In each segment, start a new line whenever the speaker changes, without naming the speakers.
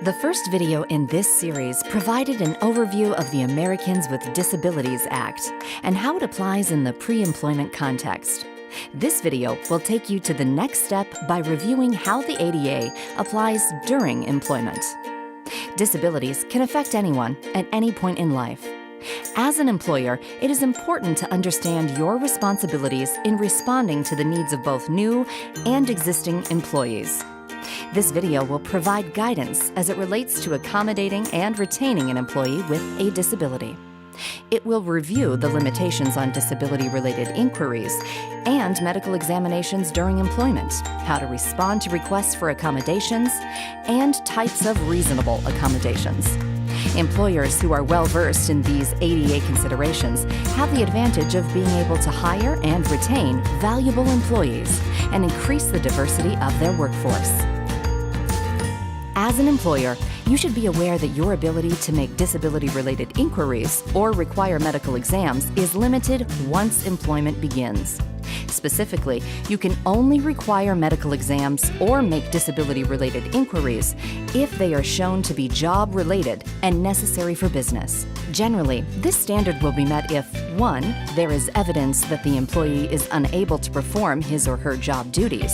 The first video in this series provided an overview of the Americans with Disabilities Act and how it applies in the pre-employment context. This video will take you to the next step by reviewing how the ADA applies during employment. Disabilities can affect anyone at any point in life. As an employer, it is important to understand your responsibilities in responding to the needs of both new and existing employees. This video will provide guidance as it relates to accommodating and retaining an employee with a disability. It will review the limitations on disability-related inquiries and medical examinations during employment, how to respond to requests for accommodations, and types of reasonable accommodations. Employers who are well-versed in these ADA considerations have the advantage of being able to hire and retain valuable employees and increase the diversity of their workforce. As an employer, you should be aware that your ability to make disability-related inquiries or require medical exams is limited once employment begins. Specifically, you can only require medical exams or make disability-related inquiries if they are shown to be job-related and necessary for business. Generally, this standard will be met if 1. There is evidence that the employee is unable to perform his or her job duties.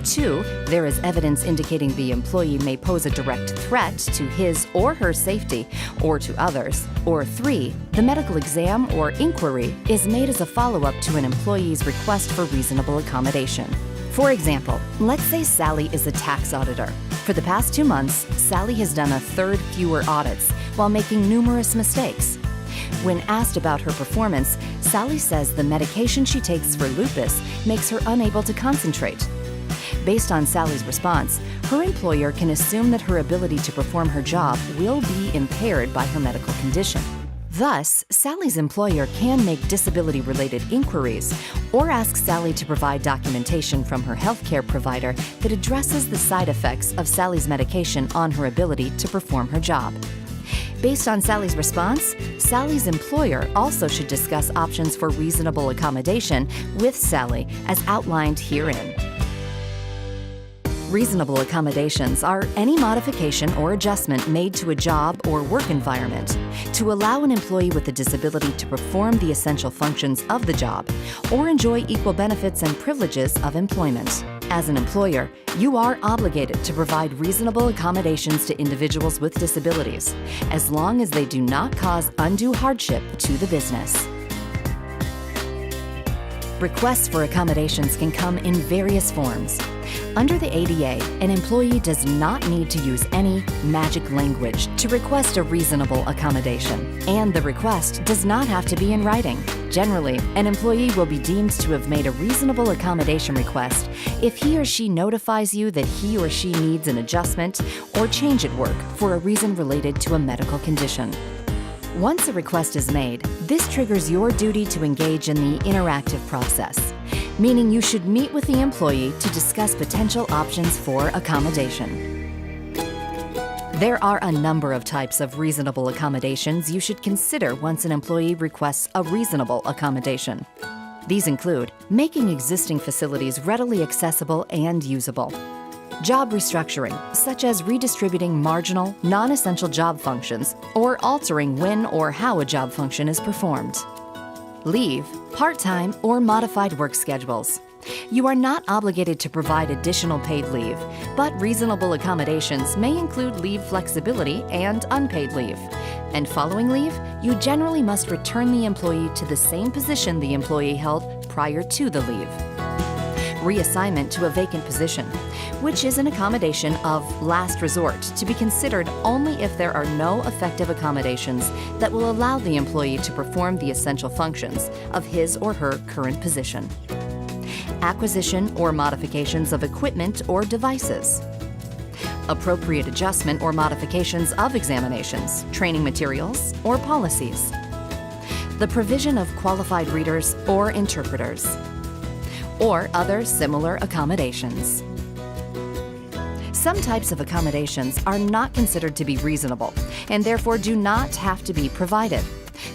2. There is evidence indicating the employee may pose a direct threat to his or her safety or to others. Or 3. The medical exam or inquiry is made as a follow-up to an employee's request for reasonable accommodation. For example, let's say Sally is a tax auditor. For the past 2 months, Sally has done a third fewer audits while making numerous mistakes. When asked about her performance, Sally says the medication she takes for lupus makes her unable to concentrate. Based on Sally's response, her employer can assume that her ability to perform her job will be impaired by her medical condition. Thus, Sally's employer can make disability-related inquiries or ask Sally to provide documentation from her healthcare provider that addresses the side effects of Sally's medication on her ability to perform her job. Based on Sally's response, Sally's employer also should discuss options for reasonable accommodation with Sally as outlined herein. Reasonable accommodations are any modification or adjustment made to a job or work environment to allow an employee with a disability to perform the essential functions of the job or enjoy equal benefits and privileges of employment. As an employer, you are obligated to provide reasonable accommodations to individuals with disabilities, as long as they do not cause undue hardship to the business. Requests for accommodations can come in various forms. Under the ADA, an employee does not need to use any magic language to request a reasonable accommodation, and the request does not have to be in writing. Generally, an employee will be deemed to have made a reasonable accommodation request if he or she notifies you that he or she needs an adjustment or change at work for a reason related to a medical condition. Once a request is made, this triggers your duty to engage in the interactive process, meaning you should meet with the employee to discuss potential options for accommodation. There are a number of types of reasonable accommodations you should consider once an employee requests a reasonable accommodation. These include making existing facilities readily accessible and usable, job restructuring, such as redistributing marginal, non-essential job functions or altering when or how a job function is performed. Leave, part-time, or modified work schedules. You are not obligated to provide additional paid leave, but reasonable accommodations may include leave flexibility and unpaid leave. And following leave, you generally must return the employee to the same position the employee held prior to the leave. Reassignment to a vacant position, which is an accommodation of last resort to be considered only if there are no effective accommodations that will allow the employee to perform the essential functions of his or her current position. Acquisition or modifications of equipment or devices. Appropriate adjustment or modifications of examinations, training materials, or policies. The provision of qualified readers or interpreters, or other similar accommodations. Some types of accommodations are not considered to be reasonable and therefore do not have to be provided.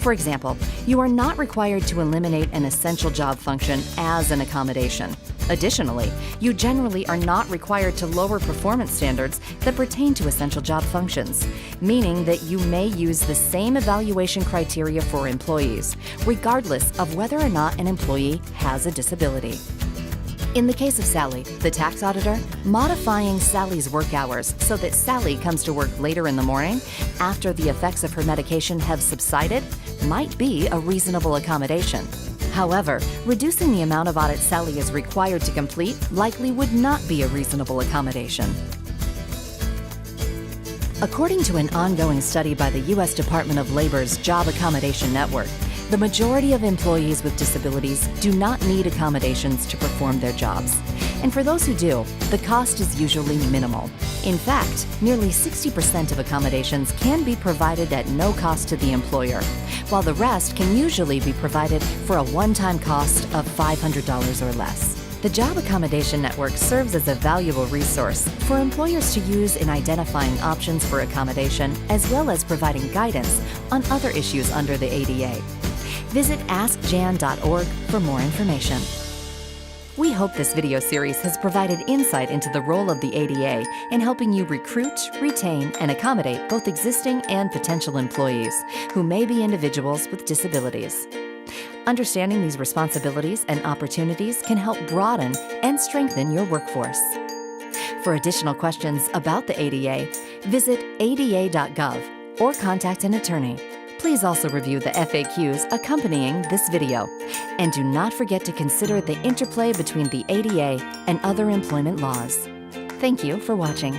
For example, you are not required to eliminate an essential job function as an accommodation. Additionally, you generally are not required to lower performance standards that pertain to essential job functions, meaning that you may use the same evaluation criteria for employees, regardless of whether or not an employee has a disability. In the case of Sally, the tax auditor, modifying Sally's work hours so that Sally comes to work later in the morning after the effects of her medication have subsided might be a reasonable accommodation. However, reducing the amount of audits Sally is required to complete likely would not be a reasonable accommodation. According to an ongoing study by the U.S. Department of Labor's Job Accommodation Network, the majority of employees with disabilities do not need accommodations to perform their jobs. And for those who do, the cost is usually minimal. In fact, nearly 60% of accommodations can be provided at no cost to the employer, while the rest can usually be provided for a one-time cost of $500 or less. The Job Accommodation Network serves as a valuable resource for employers to use in identifying options for accommodation, as well as providing guidance on other issues under the ADA. Visit AskJan.org for more information. We hope this video series has provided insight into the role of the ADA in helping you recruit, retain, and accommodate both existing and potential employees who may be individuals with disabilities. Understanding these responsibilities and opportunities can help broaden and strengthen your workforce. For additional questions about the ADA, visit ada.gov or contact an attorney. Please also review the FAQs accompanying this video. And do not forget to consider the interplay between the ADA and other employment laws. Thank you for watching.